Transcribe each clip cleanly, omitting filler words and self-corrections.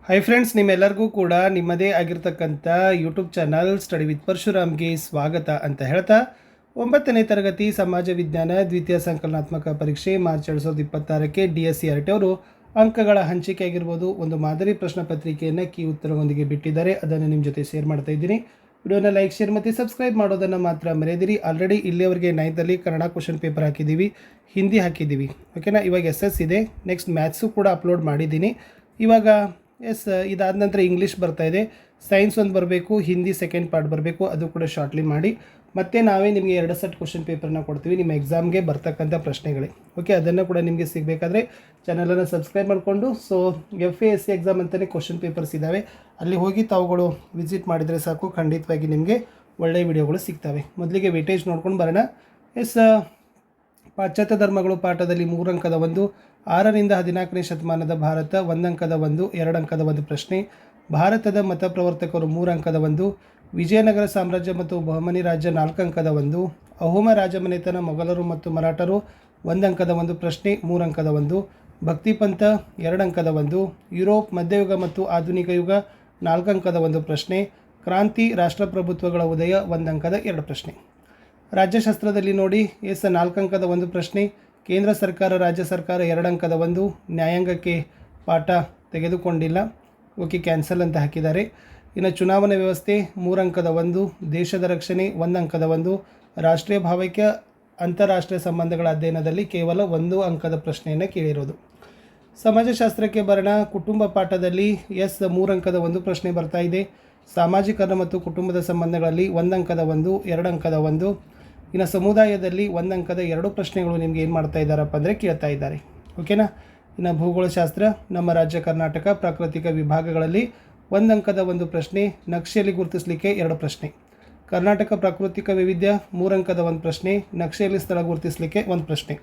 Hi friends, ನಿಮ್ಮೆಲ್ಲರಿಗೂ ಕೂಡ ನಿಮ್ಮದೇ ಆಗಿರ್ತಕ್ಕಂಥ ಯೂಟ್ಯೂಬ್ ಚಾನಲ್ ಸ್ಟಡಿ ವಿತ್ ಪರಶುರಾಮ್ಗೆ ಸ್ವಾಗತ ಅಂತ ಹೇಳ್ತಾ 9ನೇ ತರಗತಿ ಸಮಾಜ ವಿಜ್ಞಾನ ದ್ವಿತೀಯ ಸಂಕಲನಾತ್ಮಕ ಪರೀಕ್ಷೆ ಮಾರ್ಚ್ 2026ಕ್ಕೆ DSCRT ಅವರು ಅಂಕಗಳ ಹಂಚಿಕೆ ಆಗಿರ್ಬೋದು ಒಂದು ಮಾದರಿ ಪ್ರಶ್ನೆ ಪತ್ರಿಕೆಯನ್ನು ಕೀ ಉತ್ತರದೊಂದಿಗೆ ಬಿಟ್ಟಿದ್ದಾರೆ. ಅದನ್ನು ನಿಮ್ಮ ಜೊತೆ ಶೇರ್ ಮಾಡ್ತಾ ಇದ್ದೀನಿ. ವಿಡಿಯೋನ ಲೈಕ್, ಶೇರ್ ಮತ್ತು ಸಬ್ಸ್ಕ್ರೈಬ್ ಮಾಡೋದನ್ನು ಮಾತ್ರ ಮರೆಯದಿರಿ. ಆಲ್ರೆಡಿ ಇಲ್ಲಿಯವರೆಗೆ 9th ಕನ್ನಡ ಕ್ವಶನ್ ಪೇಪರ್ ಹಾಕಿದ್ದೀವಿ, ಹಿಂದಿ ಹಾಕಿದ್ದೀವಿ, ಓಕೆನಾ. ಇವಾಗ SS ಇದೆ, ನೆಕ್ಸ್ಟ್ ಮ್ಯಾಥ್ಸು ಕೂಡ ಅಪ್ಲೋಡ್ ಮಾಡಿದ್ದೀನಿ. ಇವಾಗ ಇದಾದ ನಂತರ ಇಂಗ್ಲೀಷ್ ಬರ್ತಾ ಇದೆ, ಸೈನ್ಸ್ ಒಂದು ಬರಬೇಕು, ಹಿಂದಿ ಸೆಕೆಂಡ್ ಪಾರ್ಟ್ ಬರಬೇಕು, ಅದು ಕೂಡ ಶಾರ್ಟ್ಲಿ ಮಾಡಿ ಮತ್ತೆ ನಾವೇ ನಿಮಗೆ 2 ಸೆಟ್ ಕ್ವಶನ್ ಪೇಪರ್ನ ಕೊಡ್ತೀವಿ ನಿಮ್ಮ ಎಕ್ಸಾಮ್ಗೆ ಬರ್ತಕ್ಕಂಥ ಪ್ರಶ್ನೆಗಳೇ. ಓಕೆ, ಅದನ್ನು ಕೂಡ ನಿಮಗೆ ಸಿಗಬೇಕಾದ್ರೆ ಚಾನಲನ್ನು ಸಬ್ಸ್ಕ್ರೈಬ್ ಮಾಡಿಕೊಂಡು FASC ಎಕ್ಸಾಮ್ ಅಂತಲೇ ಕ್ವಶನ್ ಪೇಪರ್ಸ್ ಇದ್ದಾವೆ, ಅಲ್ಲಿ ಹೋಗಿ ತಾವುಗಳು ವಿಸಿಟ್ ಮಾಡಿದರೆ ಸಾಕು, ಖಂಡಿತವಾಗಿ ನಿಮಗೆ ಒಳ್ಳೆಯ ವಿಡಿಯೋಗಳು ಸಿಗ್ತವೆ. ಮೊದಲಿಗೆ ವೇಟೇಜ್ ನೋಡ್ಕೊಂಡು ಬರೋಣ. ಪಾಶ್ಚಾತ್ಯ ಧರ್ಮಗಳು ಪಾಠದಲ್ಲಿ 3 ಅಂಕದ 1, 6ರಿಂದ 14ನೇ ಶತಮಾನದ ಭಾರತ 1 ಅಂಕದ 1, 2 ಅಂಕದ 1 ಪ್ರಶ್ನೆ. ಭಾರತದ ಮತ ಪ್ರವರ್ತಕರು 3 ಅಂಕದ 1, ವಿಜಯನಗರ ಸಾಮ್ರಾಜ್ಯ ಮತ್ತು ಬಹಮನಿ ರಾಜ್ಯ 4 ಅಂಕದ 1, ಅಹೋಮ ರಾಜಮನೆತನ ಮೊಘಲರು ಮತ್ತು ಮರಾಠರು 1 ಅಂಕದ 1 ಪ್ರಶ್ನೆ 3 ಅಂಕದ 1, ಭಕ್ತಿಪಂಥ 2 ಅಂಕದ 1, ಯುರೋಪ್ ಮಧ್ಯಯುಗ ಮತ್ತು ಆಧುನಿಕ ಯುಗ 4 ಅಂಕದ 1 ಪ್ರಶ್ನೆ, ಕ್ರಾಂತಿ ರಾಷ್ಟ್ರಪ್ರಭುತ್ವಗಳ ಉದಯ 1 ಅಂಕದ 2 ಪ್ರಶ್ನೆ. ರಾಜ್ಯಶಾಸ್ತ್ರದಲ್ಲಿ ನೋಡಿ 4 ಅಂಕದ 1 ಪ್ರಶ್ನೆ, ಕೇಂದ್ರ ಸರ್ಕಾರ ರಾಜ್ಯ ಸರ್ಕಾರ 2 ಅಂಕದ 1, ನ್ಯಾಯಾಂಗಕ್ಕೆ ಪಾಠ ತೆಗೆದುಕೊಂಡಿಲ್ಲ, ಓಕೆ ಕ್ಯಾನ್ಸಲ್ ಅಂತ ಹಾಕಿದ್ದಾರೆ. ಇನ್ನು ಚುನಾವಣಾ ವ್ಯವಸ್ಥೆ 3 ಅಂಕದ 1, ದೇಶದ ರಕ್ಷಣೆ 1 ಅಂಕದ 1, ರಾಷ್ಟ್ರೀಯ ಭಾವೈಕ್ಯ ಅಂತಾರಾಷ್ಟ್ರೀಯ ಸಂಬಂಧಗಳ ಅಧ್ಯಯನದಲ್ಲಿ ಕೇವಲ 1 ಅಂಕದ ಪ್ರಶ್ನೆಯನ್ನು ಕೇಳಿರೋದು. ಸಮಾಜಶಾಸ್ತ್ರಕ್ಕೆ ಬರೋಣ. ಕುಟುಂಬ ಪಾಠದಲ್ಲಿ 3 ಅಂಕದ 1 ಪ್ರಶ್ನೆ ಬರ್ತಾ ಇದೆ. ಸಾಮಾಜಿಕರಣ ಮತ್ತು ಕುಟುಂಬದ ಸಂಬಂಧಗಳಲ್ಲಿ 1 ಅಂಕದ 1, 2 ಅಂಕದ 1. ಇನ್ನು ಸಮುದಾಯದಲ್ಲಿ 1 ಅಂಕದ 2 ಪ್ರಶ್ನೆಗಳು ನಿಮಗೆ ಏನು ಮಾಡ್ತಾ ಇದ್ದಾರಪ್ಪ ಅಂದರೆ ಕೇಳ್ತಾ ಇದ್ದಾರೆ, ಓಕೆನಾ. ಇನ್ನು ಭೂಗೋಳಶಾಸ್ತ್ರ, ನಮ್ಮ ರಾಜ್ಯ ಕರ್ನಾಟಕ ಪ್ರಾಕೃತಿಕ ವಿಭಾಗಗಳಲ್ಲಿ 1 ಅಂಕದ 1 ಪ್ರಶ್ನೆ, ನಕ್ಷೆಯಲ್ಲಿ ಗುರುತಿಸಲಿಕ್ಕೆ 2 ಪ್ರಶ್ನೆ. ಕರ್ನಾಟಕ ಪ್ರಾಕೃತಿಕ ವೈವಿಧ್ಯ 3 ಅಂಕದ 1 ಪ್ರಶ್ನೆ, ನಕ್ಷೆಯಲ್ಲಿ ಸ್ಥಳ ಗುರುತಿಸಲಿಕ್ಕೆ 1 ಪ್ರಶ್ನೆ.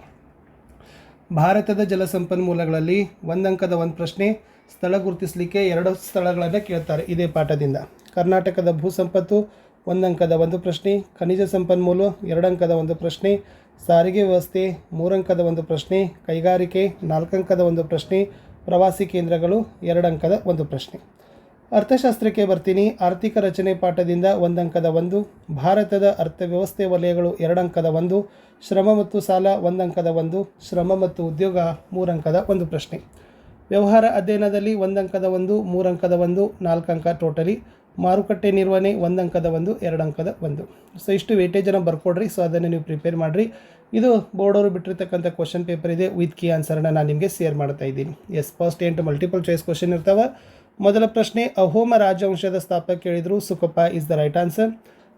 ಭಾರತದ ಜಲಸಂಪನ್ಮೂಲಗಳಲ್ಲಿ 1 ಅಂಕದ 1 ಪ್ರಶ್ನೆ, ಸ್ಥಳ ಗುರುತಿಸಲಿಕ್ಕೆ 2 ಸ್ಥಳಗಳನ್ನು ಕೇಳ್ತಾರೆ ಇದೇ ಪಾಠದಿಂದ. ಕರ್ನಾಟಕದ ಭೂಸಂಪತ್ತು 1 ಅಂಕದ 1 ಪ್ರಶ್ನೆ, ಖನಿಜ ಸಂಪನ್ಮೂಲ 2 ಅಂಕದ 1 ಪ್ರಶ್ನೆ, ಸಾರಿಗೆ ವ್ಯವಸ್ಥೆ 3 ಅಂಕದ 1 ಪ್ರಶ್ನೆ, ಕೈಗಾರಿಕೆ 4 ಅಂಕದ 1 ಪ್ರಶ್ನೆ, ಪ್ರವಾಸಿ ಕೇಂದ್ರಗಳು 2 ಅಂಕದ 1 ಪ್ರಶ್ನೆ. ಅರ್ಥಶಾಸ್ತ್ರಕ್ಕೆ ಬರ್ತೀನಿ. ಆರ್ಥಿಕ ರಚನೆ ಪಾಠದಿಂದ 1 ಅಂಕದ 1, ಭಾರತದ ಅರ್ಥವ್ಯವಸ್ಥೆ ವಲಯಗಳು 2 ಅಂಕದ 1, ಶ್ರಮ ಮತ್ತು ಸಾಲ 1 ಅಂಕದ 1, ಶ್ರಮ ಮತ್ತು ಉದ್ಯೋಗ 3 ಅಂಕದ 1 ಪ್ರಶ್ನೆ. ವ್ಯವಹಾರ ಅಧ್ಯಯನದಲ್ಲಿ 1 ಅಂಕದ 1, 3 ಅಂಕದ 1, 4 ಅಂಕ ಟೋಟಲಿ. ಮಾರುಕಟ್ಟೆ ನಿರ್ವಹಣೆ 1 ಅಂಕದ 1, 2 ಅಂಕದ 1. ಸೊ ಇಷ್ಟು ವೇಟೇಜನ್ನು ಬರ್ಕೊಡ್ರಿ. ಸೊ ಅದನ್ನು ನೀವು ಪ್ರಿಪೇರ್ ಮಾಡಿರಿ. ಇದು ಬೋರ್ಡ್ ಅವರು ಬಿಟ್ಟಿರ್ತಕ್ಕಂಥ ಕ್ವಶನ್ ಪೇಪರ್ ಇದೆ, ವಿತ್ ಕೀ ಆನ್ಸರ್ನ ನಾನು ನಿಮಗೆ ಶೇರ್ ಮಾಡ್ತಾ ಇದ್ದೀನಿ. ಫಸ್ಟ್ 8 ಮಲ್ಟಿಪಲ್ ಚಾಯ್ಸ್ ಕ್ವಶನ್ ಇರ್ತಾವೆ. ಮೊದಲ ಪ್ರಶ್ನೆ, ಅಹೋಮ ರಾಜವಂಶದ ಸ್ಥಾಪಕ ಕೇಳಿದರು, Sukapha is the right answer.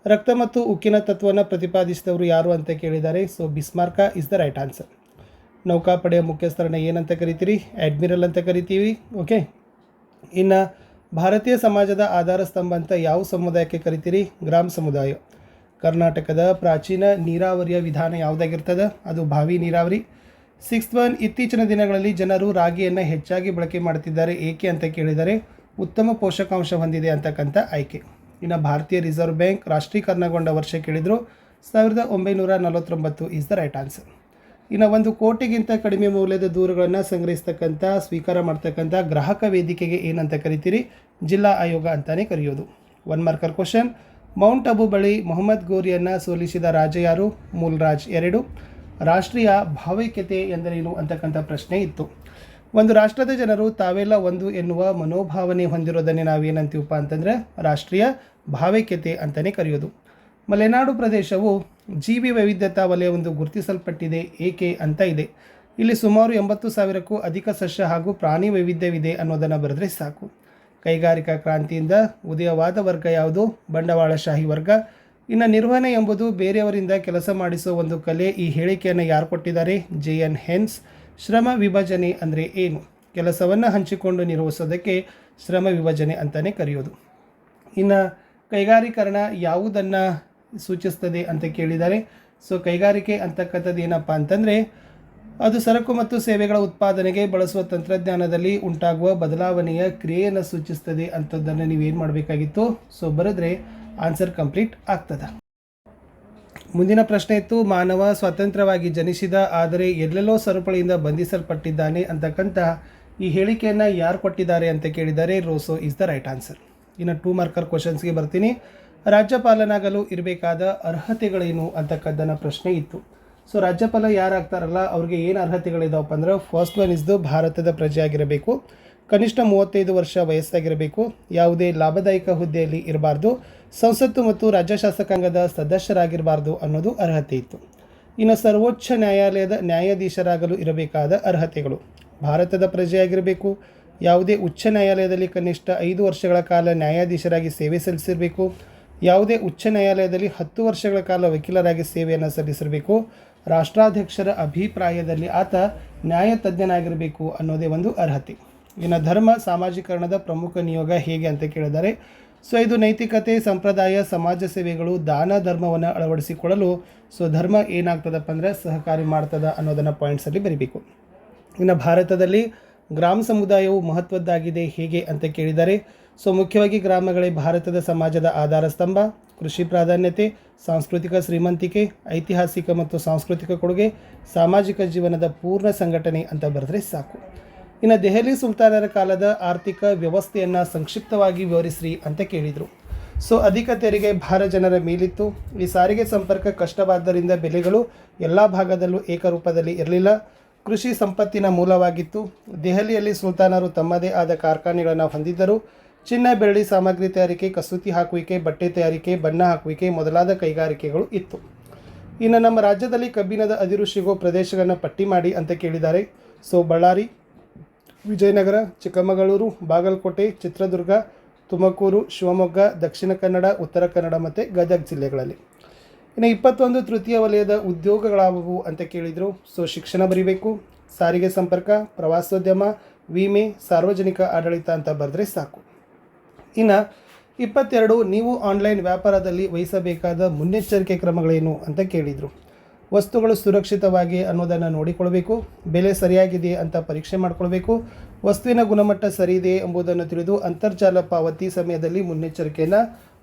ರಕ್ತ ಮತ್ತು ಉಕ್ಕಿನ ತತ್ವವನ್ನು ಪ್ರತಿಪಾದಿಸಿದವರು ಯಾರು ಅಂತ ಕೇಳಿದ್ದಾರೆ, so Bismarck is the right answer. ನೌಕಾಪಡೆಯ ಮುಖ್ಯಸ್ಥರನ್ನ ಏನಂತ ಕರಿತೀರಿ, ಅಡ್ಮಿರಲ್ ಅಂತ ಕರಿತೀವಿ, ಓಕೆ. ಇನ್ನು ಭಾರತೀಯ ಸಮಾಜದ ಆಧಾರ ಸ್ತಂಭ ಅಂತ ಯಾವ ಸಮುದಾಯಕ್ಕೆ ಕರಿತೀರಿ, ಗ್ರಾಮ ಸಮುದಾಯ. ಕರ್ನಾಟಕದ ಪ್ರಾಚೀನ ನೀರಾವರಿಯ ವಿಧಾನ ಯಾವುದಾಗಿರ್ತದೆ, ಅದು ಬಾವಿ ನೀರಾವರಿ. 6th ಒನ್, ಇತ್ತೀಚಿನ ದಿನಗಳಲ್ಲಿ ಜನರು ರಾಗಿಯನ್ನು ಹೆಚ್ಚಾಗಿ ಬಳಕೆ ಮಾಡ್ತಿದ್ದಾರೆ, ಏಕೆ ಅಂತ ಕೇಳಿದರೆ ಉತ್ತಮ ಪೋಷಕಾಂಶ ಹೊಂದಿದೆ ಅಂತಕ್ಕಂಥ ಆಯ್ಕೆ. ಇನ್ನು ಭಾರತೀಯ ರಿಸರ್ವ್ ಬ್ಯಾಂಕ್ ರಾಷ್ಟ್ರೀಕರಣಗೊಂಡ ವರ್ಷ ಕೇಳಿದರು, 1949 ಇಸ್ ದ ರೈಟ್ ಆನ್ಸರ್. ಇನ್ನು 1 ಕೋಟಿಗಿಂತ ಕಡಿಮೆ ಮೌಲ್ಯದ ದೂರುಗಳನ್ನು ಸಂಗ್ರಹಿಸ್ತಕ್ಕಂಥ ಸ್ವೀಕಾರ ಮಾಡ್ತಕ್ಕಂಥ ಗ್ರಾಹಕ ವೇದಿಕೆಗೆ ಏನಂತ ಕರಿತೀರಿ, ಜಿಲ್ಲಾ ಆಯೋಗ ಅಂತಲೇ ಕರೆಯೋದು. 1 ಮಾರ್ಕರ್ ಕ್ವಶನ್, ಮೌಂಟ್ ಅಬು ಬಳಿ ಮೊಹಮ್ಮದ್ ಗೋರಿಯನ್ನು ಸೋಲಿಸಿದ ರಾಜ ಯಾರು, ಮೂಲ್ರಾಜ್. 2, ರಾಷ್ಟ್ರೀಯ ಭಾವೈಕ್ಯತೆ ಎಂದರೇನು ಅಂತಕ್ಕಂಥ ಪ್ರಶ್ನೆ ಇತ್ತು. ಒಂದು ರಾಷ್ಟ್ರದ ಜನರು ತಾವೆಲ್ಲ ಒಂದು ಎನ್ನುವ ಮನೋಭಾವನೆ ಹೊಂದಿರೋದನ್ನೇ ನಾವೇನಂತೀವಪ್ಪ ಅಂತಂದರೆ ರಾಷ್ಟ್ರೀಯ ಭಾವೈಕ್ಯತೆ ಅಂತಲೇ ಕರೆಯೋದು. ಮಲೆನಾಡು ಪ್ರದೇಶವು ಜೀವಿ ವೈವಿಧ್ಯತಾ ವಲಯವೊಂದು ಗುರುತಿಸಲ್ಪಟ್ಟಿದೆ, ಏಕೆ ಅಂತ ಇದೆ. ಇಲ್ಲಿ ಸುಮಾರು 80,000ಕ್ಕೂ ಅಧಿಕ ಸಸ್ಯ ಹಾಗೂ ಪ್ರಾಣಿ ವೈವಿಧ್ಯವಿದೆ ಅನ್ನೋದನ್ನು ಬರೆದ್ರೆ ಸಾಕು. ಕೈಗಾರಿಕಾ ಕ್ರಾಂತಿಯಿಂದ ಉದಯವಾದ ವರ್ಗ ಯಾವುದು, ಬಂಡವಾಳಶಾಹಿ ವರ್ಗ. ಇನ್ನು ನಿರ್ವಹಣೆ ಎಂಬುದು ಬೇರೆಯವರಿಂದ ಕೆಲಸ ಮಾಡಿಸೋ ಒಂದು ಕಲೆ. ಈ ಹೇಳಿಕೆಯನ್ನು ಯಾರು ಕೊಟ್ಟಿದ್ದಾರೆ, JN ಹೆನ್ಸ್. ಶ್ರಮ ವಿಭಜನೆ ಅಂದರೆ ಏನು, ಕೆಲಸವನ್ನು ಹಂಚಿಕೊಂಡು ನಿರ್ವಹಿಸೋದಕ್ಕೆ ಶ್ರಮ ವಿಭಜನೆ ಅಂತಲೇ ಕರೆಯೋದು. ಇನ್ನು ಕೈಗಾರೀಕರಣ ಯಾವುದನ್ನು ಸೂಚಿಸ್ತದೆ ಅಂತ ಕೇಳಿದ್ದಾರೆ. ಸೊ ಕೈಗಾರಿಕೆ ಅಂತಕ್ಕಂಥದ್ದು ಏನಪ್ಪ ಅಂತಂದರೆ ಅದು ಸರಕು ಮತ್ತು ಸೇವೆಗಳ ಉತ್ಪಾದನೆಗೆ ಬಳಸುವ ತಂತ್ರಜ್ಞಾನದಲ್ಲಿ ಉಂಟಾಗುವ ಬದಲಾವಣೆಯ ಕ್ರಿಯೆಯನ್ನು ಸೂಚಿಸ್ತದೆ ಅಂಥದ್ದನ್ನು ನೀವೇನು ಮಾಡಬೇಕಾಗಿತ್ತು, ಸೊ ಬರೆದ್ರೆ ಆನ್ಸರ್ ಕಂಪ್ಲೀಟ್ ಆಗ್ತದೆ. ಮುಂದಿನ ಪ್ರಶ್ನೆ ಇತ್ತು, ಮಾನವ ಸ್ವತಂತ್ರವಾಗಿ ಜನಿಸಿದ ಆದರೆ ಎಲ್ಲೆಲ್ಲೋ ಸರಪಳಿಯಿಂದ ಬಂಧಿಸಲ್ಪಟ್ಟಿದ್ದಾನೆ ಅಂತಕ್ಕಂಥ ಈ ಹೇಳಿಕೆಯನ್ನು ಯಾರು ಕೊಟ್ಟಿದ್ದಾರೆ ಅಂತ ಕೇಳಿದರೆ ರೋಸೋ ಇಸ್ ದ ರೈಟ್ ಆನ್ಸರ್. ಇನ್ನು 2 ಮಾರ್ಕರ್ ಕ್ವಶನ್ಸ್ಗೆ ಬರ್ತೀನಿ. ರಾಜ್ಯಪಾಲನಾಗಲು ಇರಬೇಕಾದ ಅರ್ಹತೆಗಳೇನು ಅಂತಕ್ಕದ್ದನ್ನು ಪ್ರಶ್ನೆ ಇತ್ತು. ಸೊ ರಾಜ್ಯಪಾಲ ಯಾರಾಗ್ತಾರಲ್ಲ ಅವ್ರಿಗೆ ಏನು ಅರ್ಹತೆಗಳಿದಾವಪ್ಪ ಅಂದ್ರೆ, ಫಸ್ಟ್ ಒನ್ ಇಸ್ದು ಭಾರತದ ಪ್ರಜೆಯಾಗಿರಬೇಕು, ಕನಿಷ್ಠ 35 ವರ್ಷ ವಯಸ್ಸಾಗಿರಬೇಕು, ಯಾವುದೇ ಲಾಭದಾಯಕ ಹುದ್ದೆಯಲ್ಲಿ ಇರಬಾರ್ದು, ಸಂಸತ್ತು ಮತ್ತು ರಾಜ್ಯ ಶಾಸಕಾಂಗದ ಸದಸ್ಯರಾಗಿರಬಾರ್ದು ಅನ್ನೋದು ಅರ್ಹತೆ ಇತ್ತು. ಇನ್ನು ಸರ್ವೋಚ್ಚ ನ್ಯಾಯಾಲಯದ ನ್ಯಾಯಾಧೀಶರಾಗಲು ಇರಬೇಕಾದ ಅರ್ಹತೆಗಳು: ಭಾರತದ ಪ್ರಜೆಯಾಗಿರಬೇಕು, ಯಾವುದೇ ಉಚ್ಚ ನ್ಯಾಯಾಲಯದಲ್ಲಿ ಕನಿಷ್ಠ 5 ವರ್ಷಗಳ ಕಾಲ ನ್ಯಾಯಾಧೀಶರಾಗಿ ಸೇವೆ ಸಲ್ಲಿಸಿರಬೇಕು, ಯಾವುದೇ ಉಚ್ಚ ನ್ಯಾಯಾಲಯದಲ್ಲಿ 10 ವರ್ಷಗಳ ಕಾಲ ವಕೀಲರಾಗಿ ಸೇವೆಯನ್ನು ಸಲ್ಲಿಸಿರಬೇಕು, ರಾಷ್ಟ್ರಾಧ್ಯಕ್ಷರ ಅಭಿಪ್ರಾಯದಲ್ಲಿ ಆತ ನ್ಯಾಯತಜ್ಞನಾಗಿರಬೇಕು ಅನ್ನೋದೇ ಒಂದು ಅರ್ಹತೆ. ಇನ್ನು ಧರ್ಮ ಸಾಮಾಜೀಕರಣದ ಪ್ರಮುಖ ನಿಯೋಗ ಹೇಗೆ ಅಂತ ಕೇಳಿದ್ದಾರೆ. ಸೊ ಇದು ನೈತಿಕತೆ, ಸಂಪ್ರದಾಯ, ಸಮಾಜ ಸೇವೆಗಳು, ದಾನ ಧರ್ಮವನ್ನು ಅಳವಡಿಸಿಕೊಳ್ಳಲು ಧರ್ಮ ಏನಾಗ್ತದಪ್ಪ ಅಂದರೆ ಸಹಕಾರಿ ಮಾಡ್ತದ ಅನ್ನೋದನ್ನು ಪಾಯಿಂಟ್ಸಲ್ಲಿ ಬರೀಬೇಕು. ಇನ್ನು ಭಾರತದಲ್ಲಿ ಗ್ರಾಮ ಸಮುದಾಯವು ಮಹತ್ವದ್ದಾಗಿದೆ ಹೇಗೆ ಅಂತ ಕೇಳಿದ್ದಾರೆ. ಮುಖ್ಯವಾಗಿ ಗ್ರಾಮಗಳೇ ಭಾರತದ ಸಮಾಜದ ಆಧಾರ ಸ್ತಂಭ, ಕೃಷಿ ಪ್ರಾಧಾನ್ಯತೆ, ಸಾಂಸ್ಕೃತಿಕ ಶ್ರೀಮಂತಿಕೆ, ಐತಿಹಾಸಿಕ ಮತ್ತು ಸಾಂಸ್ಕೃತಿಕ ಕೊಡುಗೆ, ಸಾಮಾಜಿಕ ಜೀವನದ ಪೂರ್ಣ ಸಂಘಟನೆ ಅಂತ ಬರೆದ್ರೆ ಸಾಕು. ಇನ್ನು ದೆಹಲಿ ಸುಲ್ತಾನರ ಕಾಲದ ಆರ್ಥಿಕ ವ್ಯವಸ್ಥೆಯನ್ನು ಸಂಕ್ಷಿಪ್ತವಾಗಿ ವಿವರಿಸ್ರಿ ಅಂತ ಕೇಳಿದರು. ಅಧಿಕ ತೆರಿಗೆ ಭಾರ ಜನರ ಮೇಲಿತ್ತು. ಈ ಸಾರಿಗೆ ಸಂಪರ್ಕ ಕಷ್ಟವಾದ್ದರಿಂದ ಬೆಲೆಗಳು ಎಲ್ಲ ಭಾಗದಲ್ಲೂ ಏಕರೂಪದಲ್ಲಿ ಇರಲಿಲ್ಲ. ಕೃಷಿ ಸಂಪತ್ತಿನ ಮೂಲವಾಗಿತ್ತು. ದೆಹಲಿಯಲ್ಲಿ ಸುಲ್ತಾನರು ತಮ್ಮದೇ ಆದ ಕಾರ್ಖಾನೆಗಳನ್ನು ಹೊಂದಿದ್ದರು. ಚಿನ್ನ, ಬೆಳ್ಳಿ ಸಾಮಗ್ರಿ ತಯಾರಿಕೆ, ಕಸೂತಿ ಹಾಕುವಿಕೆ, ಬಟ್ಟೆ ತಯಾರಿಕೆ, ಬಣ್ಣ ಹಾಕುವಿಕೆ ಮೊದಲಾದ ಕೈಗಾರಿಕೆಗಳು ಇತ್ತು. ಇನ್ನು ನಮ್ಮ ರಾಜ್ಯದಲ್ಲಿ ಕಬ್ಬಿಣದ ಅದಿರು ಸಿಗೋ ಪ್ರದೇಶಗಳನ್ನು ಪಟ್ಟಿ ಮಾಡಿ ಅಂತ ಕೇಳಿದ್ದಾರೆ. ಬಳ್ಳಾರಿ, ವಿಜಯನಗರ, ಚಿಕ್ಕಮಗಳೂರು, ಬಾಗಲಕೋಟೆ, ಚಿತ್ರದುರ್ಗ, ತುಮಕೂರು, ಶಿವಮೊಗ್ಗ, ದಕ್ಷಿಣ ಕನ್ನಡ, ಉತ್ತರ ಕನ್ನಡ ಮತ್ತು ಗದಗ ಜಿಲ್ಲೆಗಳಲ್ಲಿ. ಇನ್ನು 21 ತೃತೀಯ ವಲಯದ ಉದ್ಯೋಗಗಳಾವುವು ಅಂತ ಕೇಳಿದರು. ಶಿಕ್ಷಣ ಬರೀಬೇಕು, ಸಾರಿಗೆ ಸಂಪರ್ಕ, ಪ್ರವಾಸೋದ್ಯಮ, ವಿಮೆ, ಸಾರ್ವಜನಿಕ ಆಡಳಿತ ಅಂತ ಬರೆದ್ರೆ ಸಾಕು. ಇನ್ನು 22 ನೀವು ಆನ್ಲೈನ್ ವ್ಯಾಪಾರದಲ್ಲಿ ವಹಿಸಬೇಕಾದ ಮುನ್ನೆಚ್ಚರಿಕೆ ಕ್ರಮಗಳೇನು ಅಂತ ಕೇಳಿದರು. ವಸ್ತುಗಳು ಸುರಕ್ಷಿತವಾಗಿ ಅನ್ನೋದನ್ನು ನೋಡಿಕೊಳ್ಬೇಕು, ಬೆಲೆ ಸರಿಯಾಗಿದೆಯೇ ಅಂತ ಪರೀಕ್ಷೆ ಮಾಡಿಕೊಳ್ಬೇಕು, ವಸ್ತುವಿನ ಗುಣಮಟ್ಟ ಸರಿ ಇದೆ ಎಂಬುದನ್ನು ತಿಳಿದು ಅಂತರ್ಜಾಲ ಪಾವತಿ ಸಮಯದಲ್ಲಿ ಮುನ್ನೆಚ್ಚರಿಕೆಯನ್ನು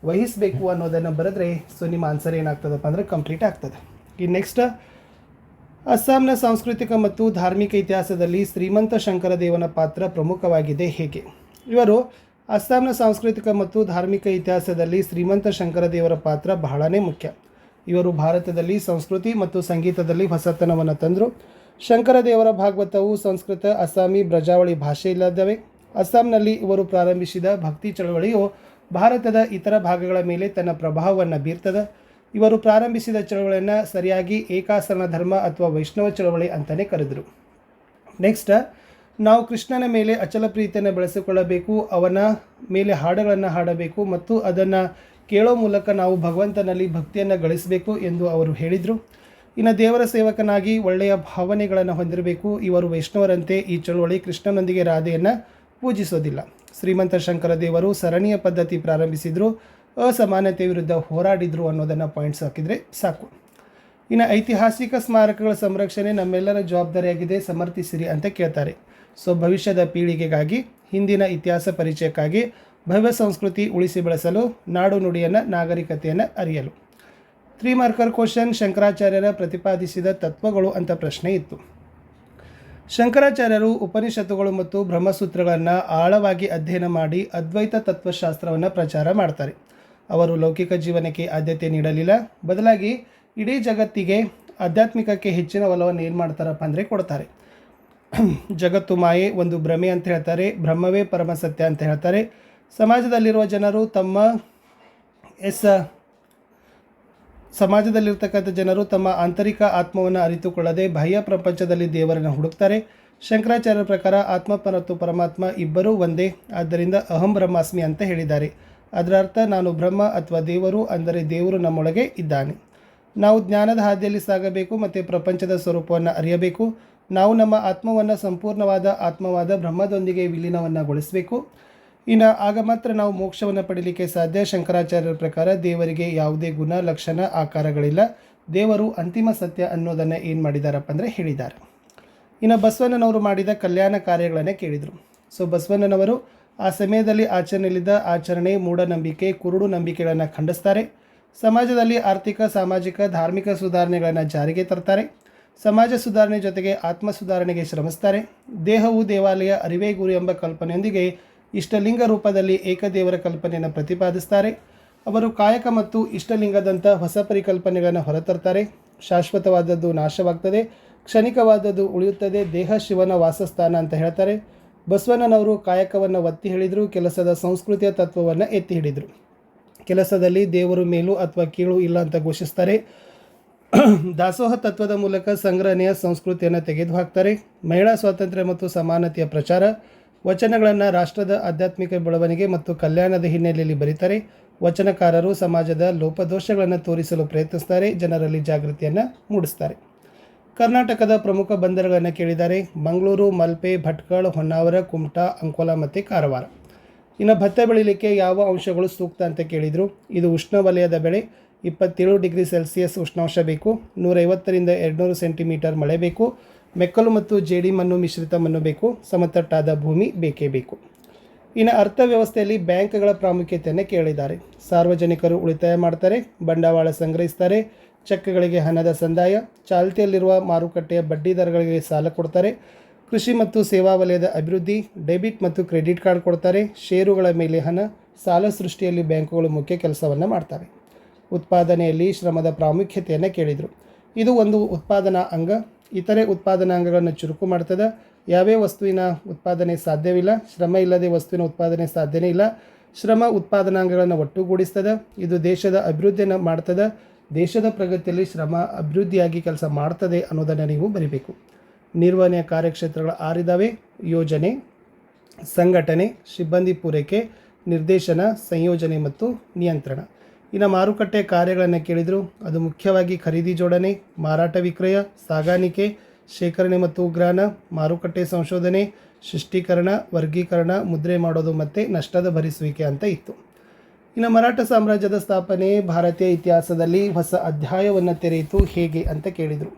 ವಹಿಸಬೇಕು ಅನ್ನೋದನ್ನು ಬರೆದ್ರೆ ನಿಮ್ಮ ಆನ್ಸರ್ ಏನಾಗ್ತದಪ್ಪ ಅಂದರೆ ಕಂಪ್ಲೀಟ್ ಆಗ್ತದೆ. ಈ ನೆಕ್ಸ್ಟ್, ಅಸ್ಸಾಂನ ಸಾಂಸ್ಕೃತಿಕ ಮತ್ತು ಧಾರ್ಮಿಕ ಇತಿಹಾಸದಲ್ಲಿ ಶ್ರೀಮಂತ ಶಂಕರದೇವನ ಪಾತ್ರ ಪ್ರಮುಖವಾಗಿದೆ ಹೇಗೆ? ಇವರು ಅಸ್ಸಾಂನ ಸಾಂಸ್ಕೃತಿಕ ಮತ್ತು ಧಾರ್ಮಿಕ ಇತಿಹಾಸದಲ್ಲಿ ಶ್ರೀಮಂತ ಶಂಕರದೇವರ ಪಾತ್ರ ಬಹಳನೇ ಮುಖ್ಯ. ಇವರು ಭಾರತದಲ್ಲಿ ಸಂಸ್ಕೃತಿ ಮತ್ತು ಸಂಗೀತದಲ್ಲಿ ಹೊಸತನವನ್ನು ತಂದರು. ಶಂಕರದೇವರ ಭಾಗವತವು ಸಂಸ್ಕೃತ, ಅಸ್ಸಾಮಿ, ಬ್ರಜಾವಳಿ ಭಾಷೆಯಿಲ್ಲದವೆ. ಅಸ್ಸಾಂನಲ್ಲಿ ಇವರು ಪ್ರಾರಂಭಿಸಿದ ಭಕ್ತಿ ಚಳವಳಿಯು ಭಾರತದ ಇತರ ಭಾಗಗಳ ಮೇಲೆ ತನ್ನ ಪ್ರಭಾವವನ್ನು ಬೀರ್ತದೆ. ಇವರು ಪ್ರಾರಂಭಿಸಿದ ಚಳವಳಿಯನ್ನು ಸರಿಯಾಗಿ ಏಕಾಸರಣ ಧರ್ಮ ಅಥವಾ ವೈಷ್ಣವ ಚಳವಳಿ ಅಂತಲೇ ಕರೆದರು. ನೆಕ್ಸ್ಟ್, ನಾವು ಕೃಷ್ಣನ ಮೇಲೆ ಅಚಲ ಪ್ರೀತಿಯನ್ನು ಬೆಳೆಸಿಕೊಳ್ಳಬೇಕು, ಅವನ ಮೇಲೆ ಹಾಡುಗಳನ್ನು ಹಾಡಬೇಕು ಮತ್ತು ಅದನ್ನು ಕೇಳೋ ಮೂಲಕ ನಾವು ಭಗವಂತನಲ್ಲಿ ಭಕ್ತಿಯನ್ನು ಗಳಿಸಬೇಕು ಎಂದು ಅವರು ಹೇಳಿದರು. ಇನ್ನು ದೇವರ ಸೇವಕನಾಗಿ ಒಳ್ಳೆಯ ಭಾವನೆಗಳನ್ನು ಹೊಂದಿರಬೇಕು. ಇವರು ವೈಷ್ಣವರಂತೆ ಈ ಚಳವಳಿ ಕೃಷ್ಣನೊಂದಿಗೆ ರಾಧೆಯನ್ನು ಪೂಜಿಸೋದಿಲ್ಲ. ಶ್ರೀಮಂತ ಶಂಕರ ದೇವರು ಸರಣಿಯ ಪದ್ಧತಿ ಪ್ರಾರಂಭಿಸಿದರು, ಅಸಮಾನತೆ ವಿರುದ್ಧ ಹೋರಾಡಿದರು ಅನ್ನೋದನ್ನು ಪಾಯಿಂಟ್ಸ್ ಹಾಕಿದರೆ ಸಾಕು. ಇನ್ನು ಐತಿಹಾಸಿಕ ಸ್ಮಾರಕಗಳ ಸಂರಕ್ಷಣೆ ನಮ್ಮೆಲ್ಲರ ಜವಾಬ್ದಾರಿಯಾಗಿದೆ, ಸಮರ್ಥಿಸಿರಿ ಅಂತ ಕೇಳ್ತಾರೆ. ಭವಿಷ್ಯದ ಪೀಳಿಗೆಗಾಗಿ, ಹಿಂದಿನ ಇತಿಹಾಸ ಪರಿಚಯಕ್ಕಾಗಿ, ಭವ್ಯ ಸಂಸ್ಕೃತಿ ಉಳಿಸಿ ಬೆಳೆಸಲು, ನಾಡು ನುಡಿಯನ್ನು, ನಾಗರಿಕತೆಯನ್ನು ಅರಿಯಲು. 3 ಮಾರ್ಕರ್ ಕ್ವಶನ್, ಶಂಕರಾಚಾರ್ಯರ ಪ್ರತಿಪಾದಿಸಿದ ತತ್ವಗಳು ಅಂತ ಪ್ರಶ್ನೆ ಇತ್ತು. ಶಂಕರಾಚಾರ್ಯರು ಉಪನಿಷತ್ತುಗಳು ಮತ್ತು ಬ್ರಹ್ಮಸೂತ್ರಗಳನ್ನು ಆಳವಾಗಿ ಅಧ್ಯಯನ ಮಾಡಿ ಅದ್ವೈತ ತತ್ವಶಾಸ್ತ್ರವನ್ನು ಪ್ರಚಾರ ಮಾಡ್ತಾರೆ. ಅವರು ಲೌಕಿಕ ಜೀವನಕ್ಕೆ ಆದ್ಯತೆ ನೀಡಲಿಲ್ಲ, ಬದಲಾಗಿ ಇಡೀ ಜಗತ್ತಿಗೆ ಆಧ್ಯಾತ್ಮಿಕಕ್ಕೆ ಹೆಚ್ಚಿನ ಒಲವನ್ನು ಏನು ಮಾಡ್ತಾರಪ್ಪ ಅಂದರೆ ಕೊಡ್ತಾರೆ. ಜಗತ್ತು ಮಾಯೆ, ಒಂದು ಭ್ರಮೆ ಅಂತ ಹೇಳ್ತಾರೆ, ಬ್ರಹ್ಮವೇ ಪರಮ ಸತ್ಯ ಅಂತ ಹೇಳ್ತಾರೆ. ಸಮಾಜದಲ್ಲಿರುವ ಜನರು ತಮ್ಮ ಆಂತರಿಕ ಆತ್ಮವನ್ನು ಅರಿತುಕೊಳ್ಳದೆ ಬಾಹ್ಯ ಪ್ರಪಂಚದಲ್ಲಿ ದೇವರನ್ನು ಹುಡುಕ್ತಾರೆ. ಶಂಕರಾಚಾರ್ಯರ ಪ್ರಕಾರ ಆತ್ಮ ಮತ್ತು ಪರಮಾತ್ಮ ಇಬ್ಬರೂ ಒಂದೇ, ಆದ್ದರಿಂದ ಅಹಂ ಬ್ರಹ್ಮಾಸ್ಮಿ ಅಂತ ಹೇಳಿದ್ದಾರೆ. ಅದರ ಅರ್ಥ ನಾನು ಬ್ರಹ್ಮ ಅಥವಾ ದೇವರು, ಅಂದರೆ ದೇವರು ನಮ್ಮೊಳಗೆ ಇದ್ದಾನೆ. ನಾವು ಜ್ಞಾನದ ಹಾದಿಯಲ್ಲಿ ಸಾಗಬೇಕು ಮತ್ತು ಪ್ರಪಂಚದ ಸ್ವರೂಪವನ್ನು ಅರಿಯಬೇಕು. ನಾವು ನಮ್ಮ ಆತ್ಮವನ್ನು ಸಂಪೂರ್ಣವಾದ ಆತ್ಮವಾದ ಬ್ರಹ್ಮದೊಂದಿಗೆ ವಿಲೀನವನ್ನುಗೊಳಿಸಬೇಕು. ಇನ್ನು ಆಗ ಮಾತ್ರ ನಾವು ಮೋಕ್ಷವನ್ನು ಪಡೀಲಿಕ್ಕೆ ಸಾಧ್ಯ. ಶಂಕರಾಚಾರ್ಯರ ಪ್ರಕಾರ ದೇವರಿಗೆ ಯಾವುದೇ ಗುಣ, ಲಕ್ಷಣ, ಆಕಾರಗಳಿಲ್ಲ. ದೇವರು ಅಂತಿಮ ಸತ್ಯ ಅನ್ನೋದನ್ನು ಏನು ಮಾಡಿದಾರಪ್ಪ ಅಂದರೆ ಹೇಳಿದ್ದಾರೆ. ಇನ್ನು ಬಸವಣ್ಣನವರು ಮಾಡಿದ ಕಲ್ಯಾಣ ಕಾರ್ಯಗಳನ್ನು ಕೇಳಿದರು. ಬಸವಣ್ಣನವರು ಆ ಸಮಯದಲ್ಲಿ ಆಚರಣೆಯಲ್ಲಿದ್ದ ಆಚರಣೆ, ಮೂಢನಂಬಿಕೆ, ಕುರುಡು ನಂಬಿಕೆಗಳನ್ನು ಖಂಡಿಸ್ತಾರೆ. ಸಮಾಜದಲ್ಲಿ ಆರ್ಥಿಕ, ಸಾಮಾಜಿಕ, ಧಾರ್ಮಿಕ ಸುಧಾರಣೆಗಳನ್ನು ಜಾರಿಗೆ ತರ್ತಾರೆ. ಸಮಾಜ ಸುಧಾರಣೆ ಜೊತೆಗೆ ಆತ್ಮ ಸುಧಾರಣೆಗೆ ಶ್ರಮಿಸ್ತಾರೆ. ದೇಹವು ದೇವಾಲಯ, ಅರಿವೇ ಗುರು ಎಂಬ ಕಲ್ಪನೆಯೊಂದಿಗೆ ಇಷ್ಟಲಿಂಗ ರೂಪದಲ್ಲಿ ಏಕದೇವರ ಕಲ್ಪನೆಯನ್ನು ಪ್ರತಿಪಾದಿಸ್ತಾರೆ. ಅವರು ಕಾಯಕ ಮತ್ತು ಇಷ್ಟಲಿಂಗದಂಥ ಹೊಸ ಪರಿಕಲ್ಪನೆಗಳನ್ನು ಹೊರತರ್ತಾರೆ. ಶಾಶ್ವತವಾದದ್ದು ನಾಶವಾಗ್ತದೆ, ಕ್ಷಣಿಕವಾದದ್ದು ಉಳಿಯುತ್ತದೆ, ದೇಹ ಶಿವನ ವಾಸಸ್ಥಾನ ಅಂತ ಹೇಳ್ತಾರೆ. ಬಸವಣ್ಣನವರು ಕಾಯಕವನ್ನು ಒತ್ತಿ ಹೇಳಿದರು, ಕೆಲಸದ ಸಂಸ್ಕೃತಿಯ ತತ್ವವನ್ನು ಎತ್ತಿ ಹಿಡಿದರು. ಕೆಲಸದಲ್ಲಿ ದೇವರು ಮೇಲು ಅಥವಾ ಕೀಳು ಇಲ್ಲ ಅಂತ ಘೋಷಿಸ್ತಾರೆ. ದಾಸೋಹ ತತ್ವದ ಮೂಲಕ ಸಂಗ್ರಹಣೆಯ ಸಂಸ್ಕೃತಿಯನ್ನು ತೆಗೆದುಹಾಕ್ತಾರೆ. ಮಹಿಳಾ ಸ್ವಾತಂತ್ರ್ಯ ಮತ್ತು ಸಮಾನತೆಯ ಪ್ರಚಾರ, ವಚನಗಳನ್ನು ರಾಷ್ಟ್ರದ ಆಧ್ಯಾತ್ಮಿಕ ಬೆಳವಣಿಗೆ ಮತ್ತು ಕಲ್ಯಾಣದ ಹಿನ್ನೆಲೆಯಲ್ಲಿ ಬರೀತಾರೆ. ವಚನಕಾರರು ಸಮಾಜದ ಲೋಪದೋಷಗಳನ್ನು ತೋರಿಸಲು ಪ್ರಯತ್ನಿಸ್ತಾರೆ, ಜನರಲ್ಲಿ ಜಾಗೃತಿಯನ್ನು ಮೂಡಿಸ್ತಾರೆ. ಕರ್ನಾಟಕದ ಪ್ರಮುಖ ಬಂದರುಗಳನ್ನು ಕೇಳಿದ್ದಾರೆ: ಮಂಗಳೂರು, ಮಲ್ಪೆ, ಭಟ್ಕಳ, ಹೊನ್ನಾವರ, ಕುಮಟಾ, ಅಂಕೋಲಾ ಮತ್ತು ಕಾರವಾರ. ಇನ್ನು ಭತ್ತ ಬೆಳೀಲಿಕ್ಕೆ ಯಾವ ಅಂಶಗಳು ಸೂಕ್ತ ಅಂತ ಕೇಳಿದರು. ಇದು ಉಷ್ಣವಲಯದ ಬೆಳೆ. 27 ಡಿಗ್ರಿ ಸೆಲ್ಸಿಯಸ್ ಉಷ್ಣಾಂಶ ಬೇಕು. 150ರಿಂದ 200 ಸೆಂಟಿಮೀಟರ್ ಮಳೆ ಬೇಕು. ಮೆಕ್ಕಲು ಮತ್ತು ಜೇಡಿ ಮಣ್ಣು ಮಿಶ್ರಿತ ಮಣ್ಣು ಬೇಕು. ಸಮತಟ್ಟಾದ ಭೂಮಿ ಬೇಕೇ ಬೇಕು. ಇನ್ನು ಅರ್ಥವ್ಯವಸ್ಥೆಯಲ್ಲಿ ಬ್ಯಾಂಕ್ಗಳ ಪ್ರಾಮುಖ್ಯತೆಯನ್ನು ಕೇಳಿದ್ದಾರೆ. ಸಾರ್ವಜನಿಕರು ಉಳಿತಾಯ ಮಾಡ್ತಾರೆ, ಬಂಡವಾಳ ಸಂಗ್ರಹಿಸ್ತಾರೆ, ಚೆಕ್ಗಳಿಗೆ ಹಣದ ಸಂದಾಯ, ಚಾಲ್ತಿಯಲ್ಲಿರುವ ಮಾರುಕಟ್ಟೆಯ ಬಡ್ಡಿ ದರಗಳಿಗೆ ಸಾಲ ಕೊಡ್ತಾರೆ, ಕೃಷಿ ಮತ್ತು ಸೇವಾ ವಲಯದ ಅಭಿವೃದ್ಧಿ, ಡೆಬಿಟ್ ಮತ್ತು ಕ್ರೆಡಿಟ್ ಕಾರ್ಡ್ ಕೊಡ್ತಾರೆ, ಷೇರುಗಳ ಮೇಲೆ ಹಣ, ಸಾಲ ಸೃಷ್ಟಿಯಲ್ಲಿ ಬ್ಯಾಂಕುಗಳು ಮುಖ್ಯ ಕೆಲಸವನ್ನು ಮಾಡ್ತವೆ. ಉತ್ಪಾದನೆಯಲ್ಲಿ ಶ್ರಮದ ಪ್ರಾಮುಖ್ಯತೆಯನ್ನು ಕೇಳಿದರು. ಇದು ಒಂದು ಉತ್ಪಾದನಾ ಅಂಗ, ಇತರೆ ಉತ್ಪಾದನಾ ಅಂಗಗಳನ್ನು ಚುರುಕು ಮಾಡ್ತದೆ. ಯಾವೇ ವಸ್ತುವಿನ ಉತ್ಪಾದನೆ ಸಾಧ್ಯವಿಲ್ಲ, ಶ್ರಮ ಇಲ್ಲದೆ ವಸ್ತುವಿನ ಉತ್ಪಾದನೆ ಸಾಧ್ಯನೇ ಇಲ್ಲ. ಶ್ರಮ ಉತ್ಪಾದನಾಂಗಗಳನ್ನು ಒಟ್ಟುಗೂಡಿಸ್ತದೆ. ಇದು ದೇಶದ ಅಭಿವೃದ್ಧಿಯನ್ನು ಮಾಡ್ತದೆ. ದೇಶದ ಪ್ರಗತಿಯಲ್ಲಿ ಶ್ರಮ ಅಭಿವೃದ್ಧಿಯಾಗಿ ಕೆಲಸ ಮಾಡ್ತದೆ ಅನ್ನೋದನ್ನು ನೀವು ಬರೀಬೇಕು. ನಿರ್ವಹಣೆಯ ಕಾರ್ಯಕ್ಷೇತ್ರಗಳು 6 ಇದ್ದಾವೆ: ಯೋಜನೆ, ಸಂಘಟನೆ, ಸಿಬ್ಬಂದಿ ಪೂರೈಕೆ, ನಿರ್ದೇಶನ, ಸಂಯೋಜನೆ ಮತ್ತು ನಿಯಂತ್ರಣ. ಇನ್ನು ಮಾರುಕಟ್ಟೆ ಕಾರ್ಯಗಳನ್ನು ಕೇಳಿದರು. ಅದು ಮುಖ್ಯವಾಗಿ ಖರೀದಿ ಜೋಡಣೆ, ಮಾರಾಟ ವಿಕ್ರಯ, ಸಾಗಾಣಿಕೆ, ಶೇಖರಣೆ ಮತ್ತು ಉಗ್ರಾಣ, ಮಾರುಕಟ್ಟೆ ಸಂಶೋಧನೆ, ಸೃಷ್ಟೀಕರಣ, ವರ್ಗೀಕರಣ, ಮುದ್ರೆ ಮಾಡೋದು ಮತ್ತು ನಷ್ಟದ ಭರಿಸುವಿಕೆ ಅಂತ ಇತ್ತು. ಇನ್ನು ಮರಾಠ ಸಾಮ್ರಾಜ್ಯದ ಸ್ಥಾಪನೆ ಭಾರತೀಯ ಇತಿಹಾಸದಲ್ಲಿ ಹೊಸ ಅಧ್ಯಾಯವನ್ನು ತೆರೆಯಿತು ಹೇಗೆ ಅಂತ ಕೇಳಿದರು.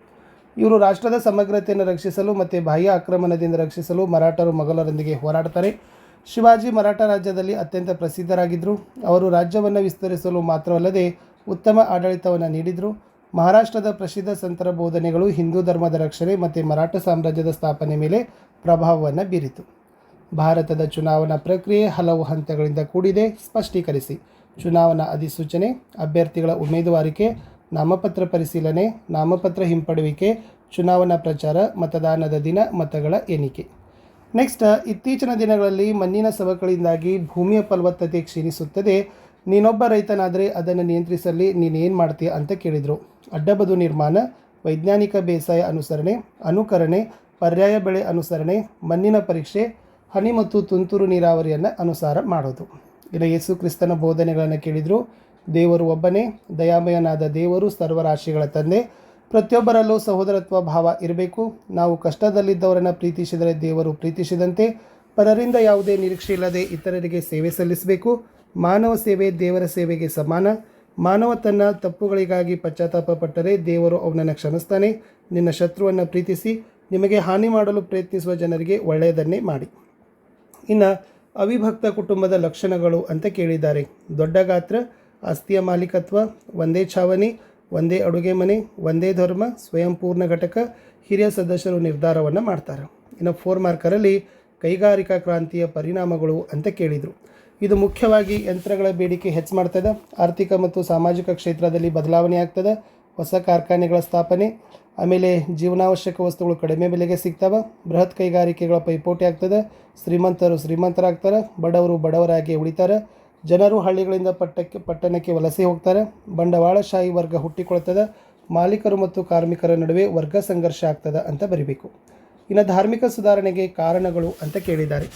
ಇವರು ರಾಷ್ಟ್ರದ ಸಮಗ್ರತೆಯನ್ನು ರಕ್ಷಿಸಲು ಮತ್ತು ಬಾಹ್ಯ ಆಕ್ರಮಣದಿಂದ ರಕ್ಷಿಸಲು ಮರಾಠರು ಮೊಘಲರೊಂದಿಗೆ ಹೋರಾಡ್ತಾರೆ. ಶಿವಾಜಿ ಮರಾಠ ರಾಜ್ಯದಲ್ಲಿ ಅತ್ಯಂತ ಪ್ರಸಿದ್ಧರಾಗಿದ್ದರು. ಅವರು ರಾಜ್ಯವನ್ನು ವಿಸ್ತರಿಸಲು ಮಾತ್ರವಲ್ಲದೆ ಉತ್ತಮ ಆಡಳಿತವನ್ನು ನೀಡಿದರು. ಮಹಾರಾಷ್ಟ್ರದ ಪ್ರಸಿದ್ಧ ಸಂತರ ಬೋಧನೆಗಳು ಹಿಂದೂ ಧರ್ಮದ ರಕ್ಷಣೆ ಮತ್ತು ಮರಾಠ ಸಾಮ್ರಾಜ್ಯದ ಸ್ಥಾಪನೆ ಮೇಲೆ ಪ್ರಭಾವವನ್ನು ಬೀರಿತು. ಭಾರತದ ಚುನಾವಣಾ ಪ್ರಕ್ರಿಯೆ ಹಲವು ಹಂತಗಳಿಂದ ಕೂಡಿದೆ. ಸ್ಪಷ್ಟೀಕರಿಸಿ. ಚುನಾವಣಾ ಅಧಿಸೂಚನೆ, ಅಭ್ಯರ್ಥಿಗಳ ಉಮೇದುವಾರಿಕೆ, ನಾಮಪತ್ರ ಪರಿಶೀಲನೆ, ನಾಮಪತ್ರ ಹಿಂಪಡೆಯುವಿಕೆ, ಚುನಾವಣಾ ಪ್ರಚಾರ, ಮತದಾನದ ದಿನ, ಮತಗಳ ಎಣಿಕೆ. ನೆಕ್ಸ್ಟ್, ಇತ್ತೀಚಿನ ದಿನಗಳಲ್ಲಿ ಮಣ್ಣಿನ ಸವಕಳಿಯಿಂದಾಗಿ ಭೂಮಿಯ ಫಲವತ್ತತೆ ಕ್ಷೀಣಿಸುತ್ತದೆ. ನೀನೊಬ್ಬ ರೈತನಾದರೆ ಅದನ್ನು ನಿಯಂತ್ರಿಸಲಿ ನೀನೇನು ಮಾಡ್ತೀಯ ಅಂತ ಕೇಳಿದರು. ಅಡ್ಡಬದು ನಿರ್ಮಾಣ, ವೈಜ್ಞಾನಿಕ ಬೇಸಾಯ ಅನುಸರಣೆ, ಅನುಕರಣೆ, ಪರ್ಯಾಯ ಬೆಳೆ ಅನುಸರಣೆ, ಮಣ್ಣಿನ ಪರೀಕ್ಷೆ, ಹನಿ ಮತ್ತು ತುಂತುರು ನೀರಾವರಿಯನ್ನು ಅನುಸಾರ ಮಾಡೋದು. ಇನ್ನು ಯೇಸು ಕ್ರಿಸ್ತನ ಬೋಧನೆಗಳನ್ನು ಕೇಳಿದರು. ದೇವರು ಒಬ್ಬನೇ, ದಯಾಮಯನಾದ ದೇವರು ಸರ್ವರಾಶಿಗಳ ತಂದೆ. ಪ್ರತಿಯೊಬ್ಬರಲ್ಲೂ ಸಹೋದರತ್ವ ಭಾವ ಇರಬೇಕು. ನಾವು ಕಷ್ಟದಲ್ಲಿದ್ದವರನ್ನು ಪ್ರೀತಿಸಿದರೆ ದೇವರು ಪ್ರೀತಿಸಿದಂತೆ. ಪರರಿಂದ ಯಾವುದೇ ನಿರೀಕ್ಷೆ ಇಲ್ಲದೆ ಇತರರಿಗೆ ಸೇವೆ ಸಲ್ಲಿಸಬೇಕು. ಮಾನವ ಸೇವೆ ದೇವರ ಸೇವೆಗೆ ಸಮಾನ. ಮಾನವ ತನ್ನ ತಪ್ಪುಗಳಿಗಾಗಿ ಪಶ್ಚಾತ್ತಾಪ ಪಟ್ಟರೆ ದೇವರು ಅವನನ್ನು ಕ್ಷಮಿಸ್ತಾನೆ. ನಿನ್ನ ಶತ್ರುವನ್ನು ಪ್ರೀತಿಸಿ, ನಿಮಗೆ ಹಾನಿ ಮಾಡಲು ಪ್ರಯತ್ನಿಸುವ ಜನರಿಗೆ ಒಳ್ಳೆಯದನ್ನೇ ಮಾಡಿ. ಇನ್ನು ಅವಿಭಕ್ತ ಕುಟುಂಬದ ಲಕ್ಷಣಗಳು ಅಂತ ಕೇಳಿದ್ದಾರೆ. ದೊಡ್ಡ ಗಾತ್ರ, ಆಸ್ತಿಯ ಮಾಲೀಕತ್ವ, ಒಂದೇ ಛಾವಣಿ, ಒಂದೇ ಅಡುಗೆ ಮನೆ, ಒಂದೇ ಧರ್ಮ, ಸ್ವಯಂಪೂರ್ಣ ಘಟಕ, ಹಿರಿಯ ಸದಸ್ಯರು ನಿರ್ಧಾರವನ್ನು ಮಾಡ್ತಾರೆ. ಇನ್ನು 4 ಮಾರ್ಕರಲ್ಲಿ ಕೈಗಾರಿಕಾ ಕ್ರಾಂತಿಯ ಪರಿಣಾಮಗಳು ಅಂತ ಕೇಳಿದರು. ಇದು ಮುಖ್ಯವಾಗಿ ಯಂತ್ರಗಳ ಬೇಡಿಕೆ ಹೆಚ್ಚು ಮಾಡ್ತದೆ. ಆರ್ಥಿಕ ಮತ್ತು ಸಾಮಾಜಿಕ ಕ್ಷೇತ್ರದಲ್ಲಿ ಬದಲಾವಣೆ ಆಗ್ತದೆ. ಹೊಸ ಕಾರ್ಖಾನೆಗಳ ಸ್ಥಾಪನೆ, ಆಮೇಲೆ ಜೀವನಾವಶ್ಯಕ ವಸ್ತುಗಳು ಕಡಿಮೆ ಬೆಲೆಗೆ ಸಿಗ್ತವೆ. ಬೃಹತ್ ಕೈಗಾರಿಕೆಗಳ ಪೈಪೋಟಿ ಆಗ್ತದೆ. ಶ್ರೀಮಂತರು ಶ್ರೀಮಂತರಾಗ್ತಾರೆ, ಬಡವರು ಬಡವರಾಗಿ ಉಳಿತಾರೆ. ಜನರು ಹಳ್ಳಿಗಳಿಂದ ಪಟ್ಟಣಕ್ಕೆ ವಲಸೆ ಹೋಗ್ತಾರೆ. ಬಂಡವಾಳಶಾಹಿ ವರ್ಗ ಹುಟ್ಟಿಕೊಳ್ತದೆ. ಮಾಲೀಕರು ಮತ್ತು ಕಾರ್ಮಿಕರ ನಡುವೆ ವರ್ಗ ಸಂಘರ್ಷ ಆಗ್ತದೆ ಅಂತ ಬರಿಬೇಕು. ಇನ್ನು ಧಾರ್ಮಿಕ ಸುಧಾರಣೆಗೆ ಕಾರಣಗಳು ಅಂತ ಕೇಳಿದ್ದಾರೆ.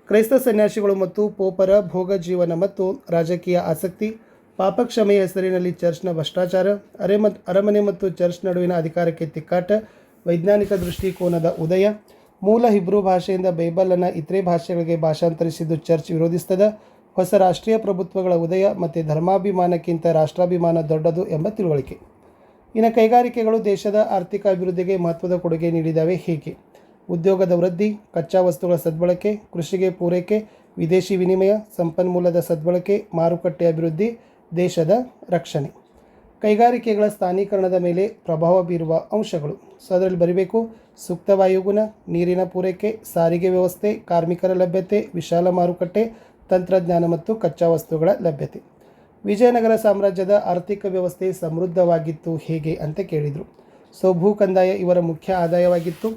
ಕ್ರೈಸ್ತ ಸನ್ಯಾಸಿಗಳು ಮತ್ತು ಪೋಪರ ಭೋಗ ಜೀವನ ಮತ್ತು ರಾಜಕೀಯ ಆಸಕ್ತಿ, ಪಾಪಕ್ಷಮೆಯ ಹೆಸರಿನಲ್ಲಿ ಚರ್ಚ್ನ ಭ್ರಷ್ಟಾಚಾರ, ಅರಮನೆ ಮತ್ತು ಚರ್ಚ್ ನಡುವಿನ ಅಧಿಕಾರಕ್ಕೆ ತಿಕ್ಕಾಟ, ವೈಜ್ಞಾನಿಕ ದೃಷ್ಟಿಕೋನದ ಉದಯ, ಮೂಲ ಹಿಬ್ರೂ ಭಾಷೆಯಿಂದ ಬೈಬಲನ್ನು ಇತರೆ ಭಾಷೆಗಳಿಗೆ ಭಾಷಾಂತರಿಸಿದ್ದು ಚರ್ಚ್ ವಿರೋಧಿಸ್ತದೆ, ಹೊಸ ರಾಷ್ಟ್ರೀಯ ಪ್ರಭುತ್ವಗಳ ಉದಯ ಮತ್ತು ಧರ್ಮಾಭಿಮಾನಕ್ಕಿಂತ ರಾಷ್ಟ್ರಾಭಿಮಾನ ದೊಡ್ಡದು ಎಂಬ ತಿಳುವಳಿಕೆ. ಇನ್ನು ಕೈಗಾರಿಕೆಗಳು ದೇಶದ ಆರ್ಥಿಕ ಅಭಿವೃದ್ಧಿಗೆ ಮಹತ್ವದ ಕೊಡುಗೆ ನೀಡಿದ್ದಾವೆ ಹೇಗೆ? ಉದ್ಯೋಗದ ವೃದ್ಧಿ, ಕಚ್ಚಾ ವಸ್ತುಗಳ ಸದ್ಬಳಕೆ, ಕೃಷಿಗೆ ಪೂರೈಕೆ, ವಿದೇಶಿ ವಿನಿಮಯ, ಸಂಪನ್ಮೂಲದ ಸದ್ಬಳಕೆ, ಮಾರುಕಟ್ಟೆ ಅಭಿವೃದ್ಧಿ, ದೇಶದ ರಕ್ಷಣೆ. ಕೈಗಾರಿಕೆಗಳ ಸ್ಥಾನೀಕರಣದ ಮೇಲೆ ಪ್ರಭಾವ ಬೀರುವ ಅಂಶಗಳು. ಸೊ ಅದರಲ್ಲಿ ಬರೀಬೇಕು ಸೂಕ್ತ ವಾಯುಗುಣ, ನೀರಿನ ಪೂರೈಕೆ, ಸಾರಿಗೆ ವ್ಯವಸ್ಥೆ, ಕಾರ್ಮಿಕರ ಲಭ್ಯತೆ, ವಿಶಾಲ ಮಾರುಕಟ್ಟೆ, ತಂತ್ರಜ್ಞಾನ ಮತ್ತು ಕಚ್ಚಾ ವಸ್ತುಗಳ ಲಭ್ಯತೆ. ವಿಜಯನಗರ ಸಾಮ್ರಾಜ್ಯದ ಆರ್ಥಿಕ ವ್ಯವಸ್ಥೆ ಸಮೃದ್ಧವಾಗಿತ್ತು ಹೇಗೆ ಅಂತ ಕೇಳಿದರು. ಸೊ ಭೂ ಕಂದಾಯ ಇವರ ಮುಖ್ಯ ಆದಾಯವಾಗಿತ್ತು.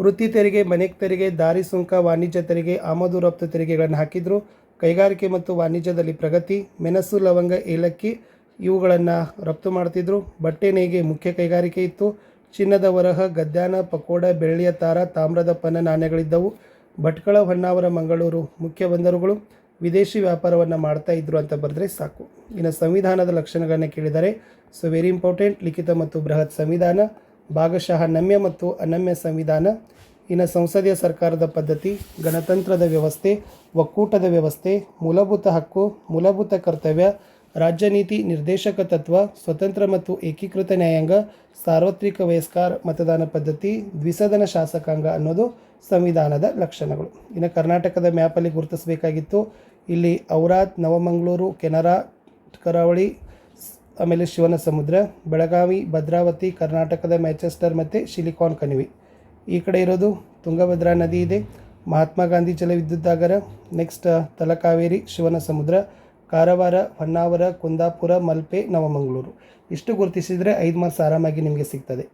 ವೃತ್ತಿ ತೆರಿಗೆ, ಮನೆ ತೆರಿಗೆ, ದಾರಿ ಸುಂಕ, ವಾಣಿಜ್ಯ ತೆರಿಗೆ, ಆಮದು ರಫ್ತು ತೆರಿಗೆಗಳನ್ನು ಹಾಕಿದರು. ಕೈಗಾರಿಕೆ ಮತ್ತು ವಾಣಿಜ್ಯದಲ್ಲಿ ಪ್ರಗತಿ. ಮೆಣಸು, ಲವಂಗ, ಏಲಕ್ಕಿ ಇವುಗಳನ್ನು ರಫ್ತು ಮಾಡ್ತಿದ್ರು. ಬಟ್ಟೆ ನೇಯ್ಗೆ ಮುಖ್ಯ ಕೈಗಾರಿಕೆ ಇತ್ತು. ಚಿನ್ನದ ವರಹ, ಗದ್ಯಾನ, ಪಕೋಡ, ಬೆಳ್ಳಿಯ ತಾರ, ತಾಮ್ರದ ಪನ್ನ ನಾಣ್ಯಗಳಿದ್ದವು. ಭಟ್ಕಳ, ಹೊನ್ನಾವರ, ಮಂಗಳೂರು ಮುಖ್ಯ ಬಂದರುಗಳು. ವಿದೇಶಿ ವ್ಯಾಪಾರವನ್ನು ಮಾಡ್ತಾ ಇದ್ರು ಅಂತ ಬರೆದ್ರೆ ಸಾಕು. ಇನ್ನು ಸಂವಿಧಾನದ ಲಕ್ಷಣಗಳನ್ನು ಕೇಳಿದರೆ, ಸೊ ವೆರಿ ಇಂಪಾರ್ಟೆಂಟ್, ಲಿಖಿತ ಮತ್ತು ಬೃಹತ್ ಸಂವಿಧಾನ, ಭಾಗಶಃ ನಮ್ಯ ಮತ್ತು ಅನಮ್ಯ ಸಂವಿಧಾನ. ಇನ್ನು ಸಂಸದೀಯ ಸರ್ಕಾರದ ಪದ್ಧತಿ, ಗಣತಂತ್ರದ ವ್ಯವಸ್ಥೆ, ಒಕ್ಕೂಟದ ವ್ಯವಸ್ಥೆ, ಮೂಲಭೂತ ಹಕ್ಕು, ಮೂಲಭೂತ ಕರ್ತವ್ಯ, ರಾಜ್ಯ ನೀತಿ, ನಿರ್ದೇಶಕ ತತ್ವ, ಸ್ವತಂತ್ರ ಮತ್ತು ಏಕೀಕೃತ ನ್ಯಾಯಾಂಗ, ಸಾರ್ವತ್ರಿಕ ವಯಸ್ಕರ ಮತದಾನ ಪದ್ಧತಿ, ದ್ವಿಸದನ ಶಾಸಕಾಂಗ ಅನ್ನೋದು ಸಂವಿಧಾನದ ಲಕ್ಷಣಗಳು. ಇನ್ನು ಕರ್ನಾಟಕದ ಮ್ಯಾಪಲ್ಲಿ ಗುರುತಿಸಬೇಕಾಗಿತ್ತು. ಇಲ್ಲಿ ಔರಾದ್, ನವಮಂಗಳೂರು, ಕೆನರಾ, ಕರಾವಳಿ, ಆಮೇಲೆ ಶಿವನ ಸಮುದ್ರ, ಬೆಳಗಾವಿ, ಭದ್ರಾವತಿ, ಕರ್ನಾಟಕದ ಮ್ಯಾಂಚೆಸ್ಟರ್ ಮತ್ತು ಸಿಲಿಕಾನ್ ಕಣಿವೆ. ಈ ಕಡೆ ಇರೋದು ತುಂಗಭದ್ರಾ ನದಿ ಇದೆ, ಮಹಾತ್ಮ ಗಾಂಧಿ ಜಲವಿದ್ಯುತ್ತಾಗಾರ, ನೆಕ್ಸ್ಟ್ ತಲಕಾವೇರಿ, ಶಿವನ ಸಮುದ್ರ, ಕಾರವಾರ, ಹೊನ್ನಾವರ, ಕುಂದಾಪುರ, ಮಲ್ಪೆ, ನವಮಂಗಳೂರು. ಇಷ್ಟು ಗುರುತಿಸಿದರೆ 5 ಮಾರ್ಕ್ಸ್ ಆರಾಮಾಗಿ ನಿಮಗೆ ಸಿಗ್ತದೆ.